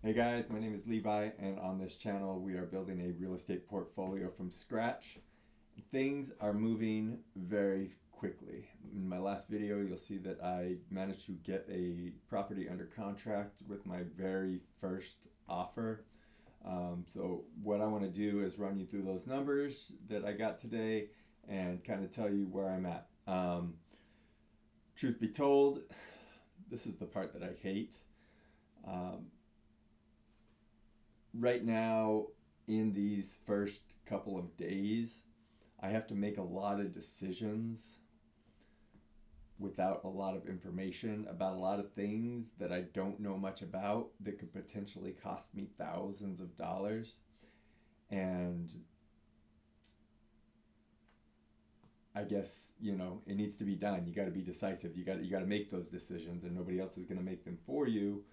Hey guys, my name is Levi, and on this channel we are building a real estate portfolio from scratch. Things are moving very quickly. In my last video, you'll see that I managed to get a property under contract with my very first offer. So what I want to do is run you through those numbers that I got today and kind of tell you where I'm at. Truth be told, this is the part that I hate. Right now, in these first couple of days, I have to make a lot of decisions without a lot of information about a lot of things that I don't know much about that could potentially cost me thousands of dollars. And I guess, it needs to be done. You got to be decisive. You got to make those decisions, and nobody else is going to make them for you.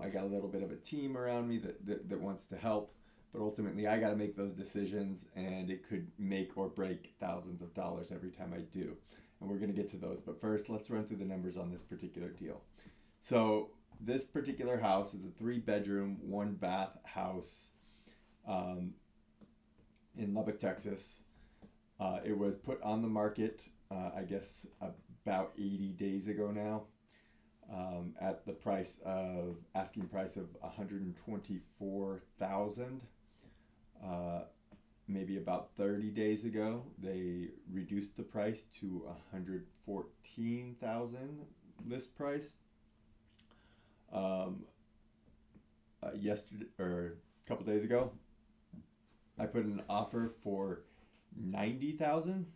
I got a little bit of a team around me that wants to help, but ultimately I got to make those decisions, and it could make or break thousands of dollars every time I do. And we're going to get to those. But first, let's run through the numbers on this particular deal. So this particular house is a 3-bedroom, 1-bath house in Lubbock, Texas. It was put on the market, I guess, about 80 days ago now. At the asking price of $124,000. Maybe about 30 days ago, they reduced the price to $114,000 list price. Yesterday or a couple days ago, I put an offer for $90,000,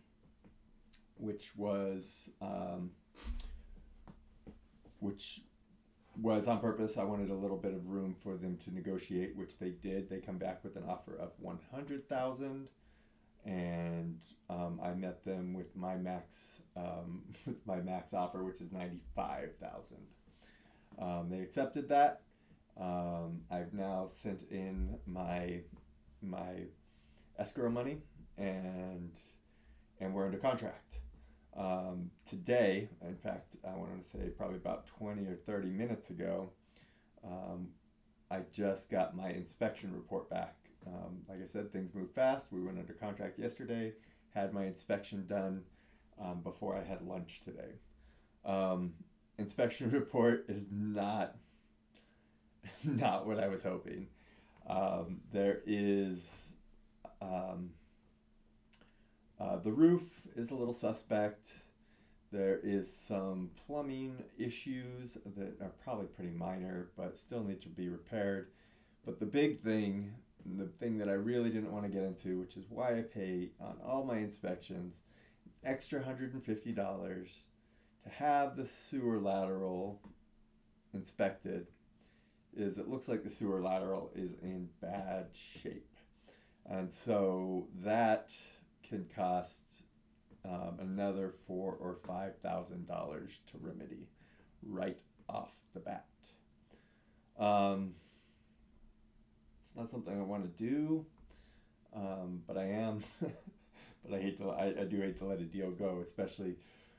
which was on purpose. I wanted a little bit of room for them to negotiate, which they did. They come back with an offer of $100,000, and I met them with my max offer, which is $95,000. They accepted that. I've now sent in my escrow money, and we're under contract. Today, in fact, I wanted to say probably about 20 or 30 minutes ago, I just got my inspection report back. Like I said, things move fast. We went under contract yesterday, had my inspection done before I had lunch today. Inspection report is not what I was hoping. There is the roof is a little suspect. There is some plumbing issues that are probably pretty minor, but still need to be repaired. But the big thing, the thing that I really didn't want to get into, which is why I pay on all my inspections an extra $150 to have the sewer lateral inspected, is it looks like the sewer lateral is in bad shape. And so that can cost another $4,000 or $5,000 to remedy right off the bat. It's not something I want to do, but I am. But I do hate to let a deal go, especially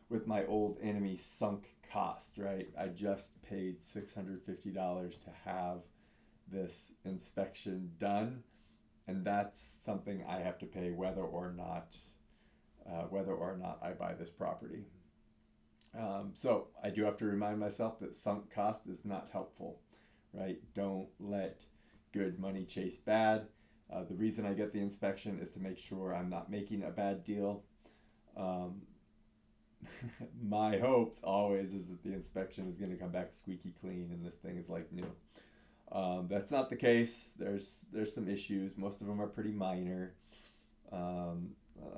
with my old enemy sunk cost. Right, I just paid $650 to have this inspection done. And that's something I have to pay whether or not I buy this property. So I do have to remind myself that sunk cost is not helpful, right? Don't let good money chase bad. The reason I get the inspection is to make sure I'm not making a bad deal. My hopes always is that the inspection is going to come back squeaky clean and this thing is like new. That's not the case. There's some issues. Most of them are pretty minor.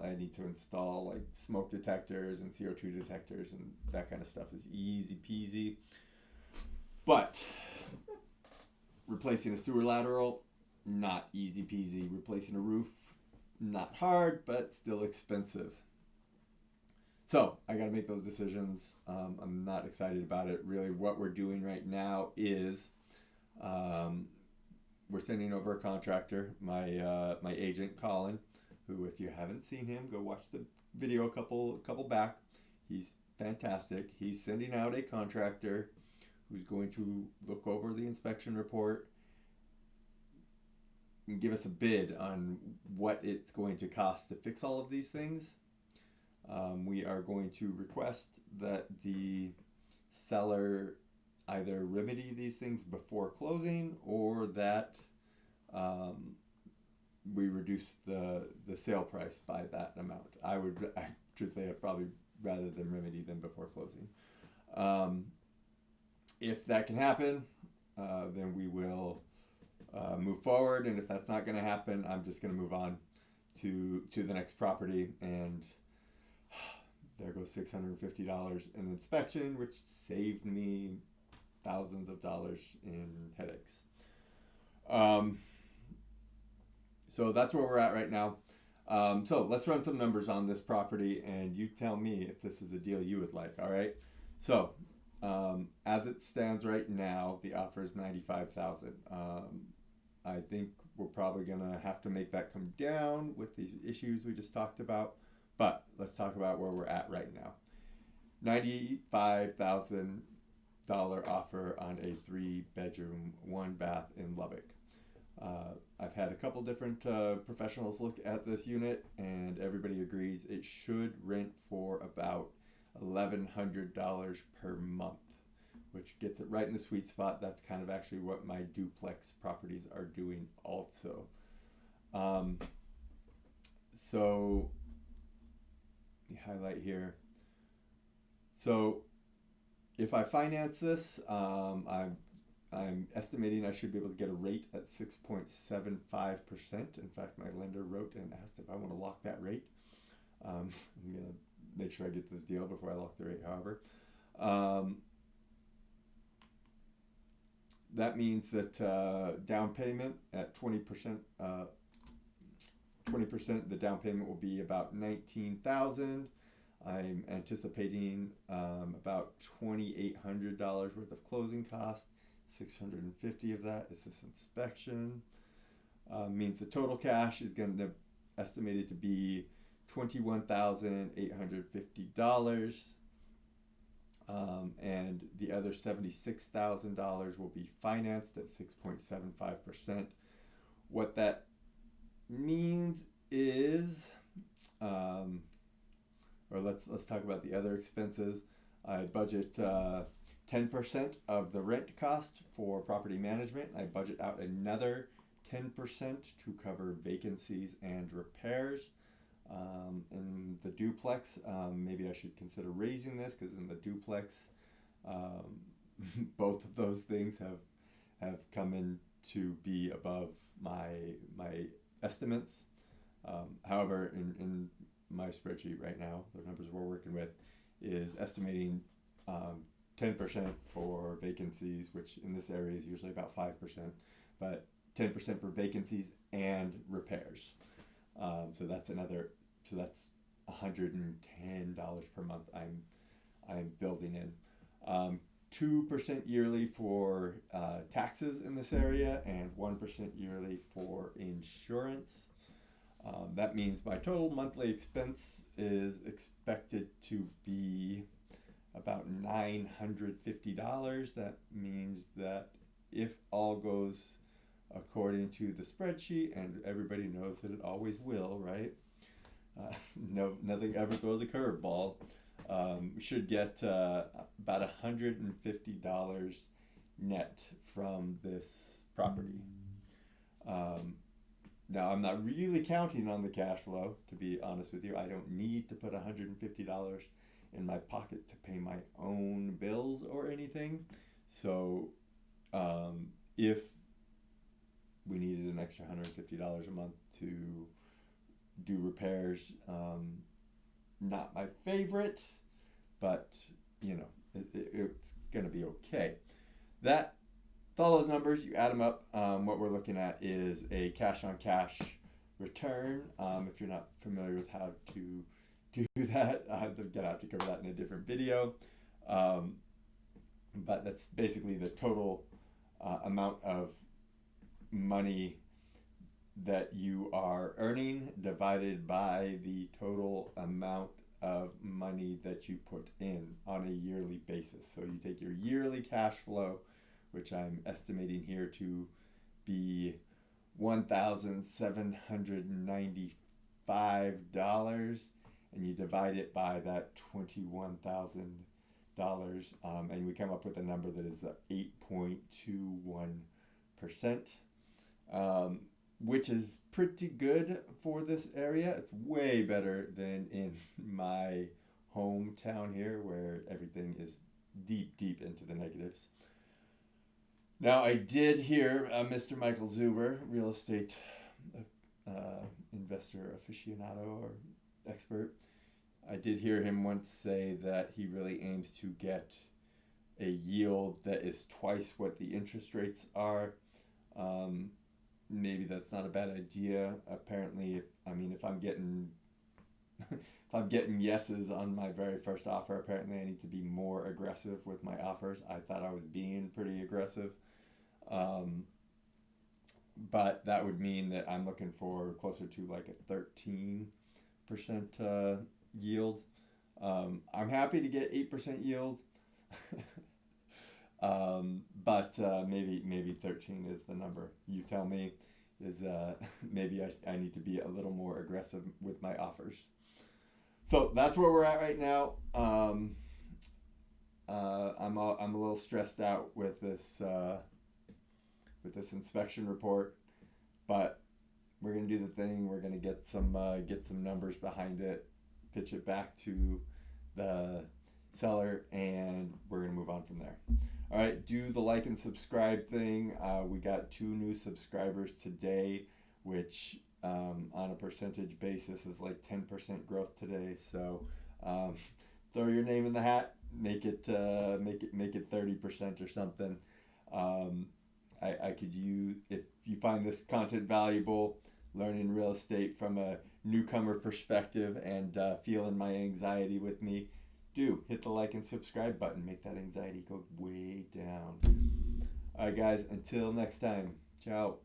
I need to install like smoke detectors and CO2 detectors, and that kind of stuff is easy peasy. But replacing a sewer lateral, not easy peasy. Replacing a roof, not hard, but still expensive. So I got to make those decisions. I'm not excited about it. Really, what we're doing right now is we're sending over a contractor, my agent Colin, who, if you haven't seen him, go watch the video a couple back. He's fantastic. He's sending out a contractor who's going to look over the inspection report give us a bid on what it's going to cost to fix all of these things. We are going to request that the seller either remedy these things before closing, or that we reduce the sale price by that amount. Truthfully, I'd probably rather than remedy them before closing. If that can happen, then we will move forward, and if that's not going to happen, I'm just going to move on to the next property, and there goes $650 in inspection, which saved me thousands of dollars in headaches. So that's where we're at right now. So let's run some numbers on this property, and you tell me if this is a deal you would like. All right. So as it stands right now, the offer is $95,000. I think we're probably gonna have to make that come down with these issues we just talked about. But let's talk about where we're at right now. $95,000 offer on a 3-bedroom, 1-bath in Lubbock. I've had a couple different professionals look at this unit, and everybody agrees it should rent for about $1,100 per month, which gets it right in the sweet spot. That's kind of actually what my duplex properties are doing also. So let me highlight here. So if I finance this, I'm estimating I should be able to get a rate at 6.75%. In fact, my lender wrote and asked if I want to lock that rate. I'm going to make sure I get this deal before I lock the rate, however. That means that down payment at 20%, 20%, the down payment will be about $19,000. I'm anticipating about $2,800 worth of closing costs. $650 of that is this inspection. Means the total cash is going to estimated to be $21,850. And the other $76,000 will be financed at 6.75%. What that means is, or let's talk about the other expenses. I budget 10% of the rent cost for property management. I budget out another 10% to cover vacancies and repairs. In the duplex, maybe I should consider raising this, because in the duplex, both of those things have come in to be above my estimates. However, in my spreadsheet right now, the numbers we're working with is estimating 10% for vacancies, which in this area is usually about 5%, but 10% for vacancies and repairs. So that's $110 per month I'm building in. 2% yearly for taxes in this area, and 1% yearly for insurance. That means my total monthly expense is expected to be about $950. That means that if all goes according to the spreadsheet, and everybody knows that it always will, right? Nothing ever throws a curveball. We should get about $150 net from this property. Now, I'm not really counting on the cash flow, to be honest with you. I don't need to put $150 in my pocket to pay my own bills or anything. So if we needed an extra $150 a month to do repairs, not my favorite, but it's gonna be okay. With all those numbers, you add them up, what we're looking at is a cash on cash return. If you're not familiar with how to do that, I'll get out to cover that in a different video. But that's basically the total amount of money that you are earning divided by the total amount of money that you put in on a yearly basis. So you take your yearly cash flow, which I'm estimating here to be $1,795, and you divide it by that $21,000, and we come up with a number that is 8.21%, which is pretty good for this area. It's way better than in my hometown here, where everything is deep into the negatives. Now, I did hear Mr. Michael Zuber, real estate investor aficionado or expert. I did hear him once say that he really aims to get a yield that is twice what the interest rates are. Maybe that's not a bad idea. Apparently, if I'm getting if I'm getting yeses on my very first offer, apparently I need to be more aggressive with my offers. I thought I was being pretty aggressive. But that would mean that I'm looking for closer to like a 13% yield. I'm happy to get 8% yield. But maybe 13 is the number. You tell me. Is maybe I need to be a little more aggressive with my offers. So that's where we're at right now. I'm a little stressed out with this inspection report, but we're gonna do the thing. We're gonna get some numbers behind it, pitch it back to the seller, and we're gonna move on from there. All right, do the like and subscribe thing. We got 2 new subscribers today, which on a percentage basis is like 10% growth today. So throw your name in the hat, make it 30% or something. I could use, if you find this content valuable, learning real estate from a newcomer perspective, and feeling my anxiety with me, do hit the like and subscribe button. Make that anxiety go way down. All right, guys, until next time. Ciao.